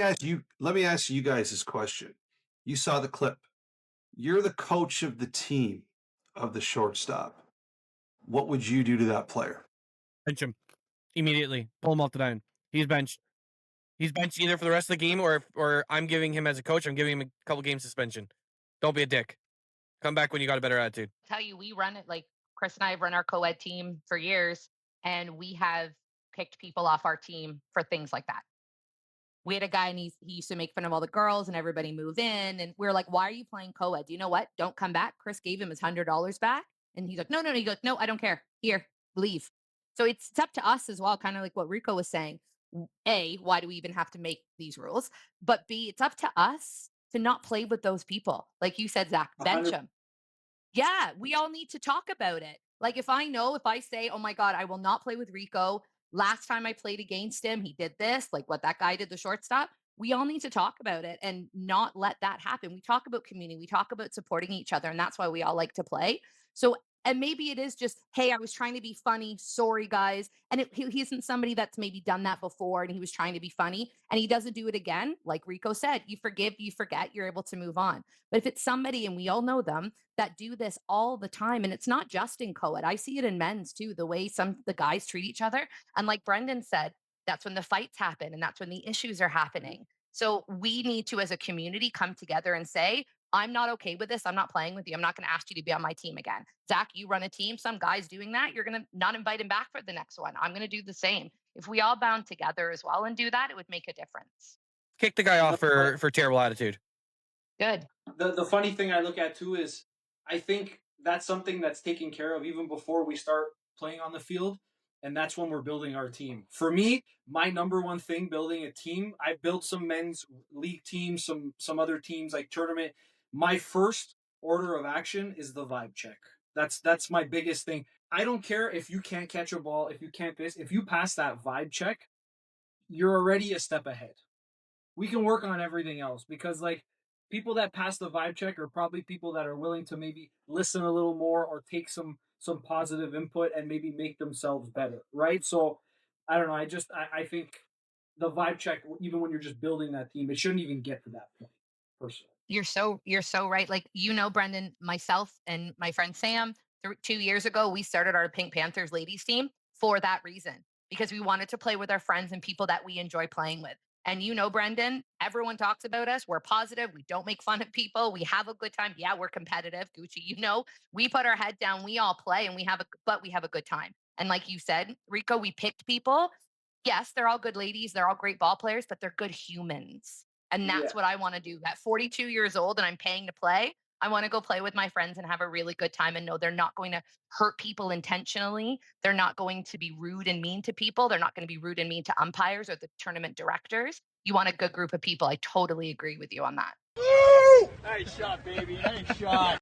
ask you guys this question. You saw the clip. You're the coach of the team of the shortstop. What would you do to that player? Bench him immediately. Pull him off the diamond. He's benched. He's benched either for the rest of the game or I'm giving him as a coach. I'm giving him a couple game suspension. Don't be a dick. Come back when you got a better attitude. Tell you, we run it like Chris and I have run our co-ed team for years, and we have kicked people off our team for things like that. We had a guy and he used to make fun of all the girls and everybody move in. And we are like, why are you playing co-ed? You know what? Don't come back. Chris gave him his $100 back. And he's like, no. He goes, no, I don't care. Here, leave. So it's up to us as well, kind of like what Rico was saying. A, why do we even have to make these rules? But B, it's up to us to not play with those people. Like you said, Zach, bench them. Yeah, we all need to talk about it. Like if I say, oh my God, I will not play with Rico. Last time I played against him, he did this, like what that guy did, the shortstop. We all need to talk about it and not let that happen. We talk about community, we talk about supporting each other, and that's why we all like to play. So, and maybe it is just, hey, I was trying to be funny. Sorry, guys. And he isn't somebody that's maybe done that before and he was trying to be funny and he doesn't do it again. Like Rico said, you forgive, you forget, you're able to move on. But if it's somebody, and we all know them, that do this all the time, and it's not just in co-ed, I see it in men's too, the way the guys treat each other. And like Brendan said, that's when the fights happen and that's when the issues are happening. So we need to, as a community, come together and say, I'm not okay with this. I'm not playing with you. I'm not going to ask you to be on my team again. Zach, you run a team. Some guy's doing that. You're going to not invite him back for the next one. I'm going to do the same. If we all bound together as well and do that, it would make a difference. Kick the guy off for terrible attitude. Good. The funny thing I look at too is I think that's something that's taken care of even before we start playing on the field. And that's when we're building our team. For me, my number one thing building a team, I built some men's league teams, some other teams like tournament. My first order of action is the vibe check. That's my biggest thing. I don't care if you can't catch a ball, if you can't miss. If you pass that vibe check, you're already a step ahead. We can work on everything else because like people that pass the vibe check are probably people that are willing to maybe listen a little more or take some positive input and maybe make themselves better, right? So I don't know. I think the vibe check, even when you're just building that team, it shouldn't even get to that point, personally. You're so right. Like, Brendan, myself and my friend Sam, 2 years ago, we started our Pink Panthers ladies team for that reason, because we wanted to play with our friends and people that we enjoy playing with. And Brendan, everyone talks about us. We're positive. We don't make fun of people. We have a good time. Yeah, we're competitive. Gucci, we put our head down. We all play and we have a good time. And like you said, Rico, we picked people. Yes, they're all good ladies. They're all great ball players, but they're good humans. And that's what I want to do. At 42 years old and I'm paying to play, I want to go play with my friends and have a really good time and know they're not going to hurt people intentionally. They're not going to be rude and mean to people. They're not going to be rude and mean to umpires or the tournament directors. You want a good group of people. I totally agree with you on that. Nice shot, baby. Nice shot.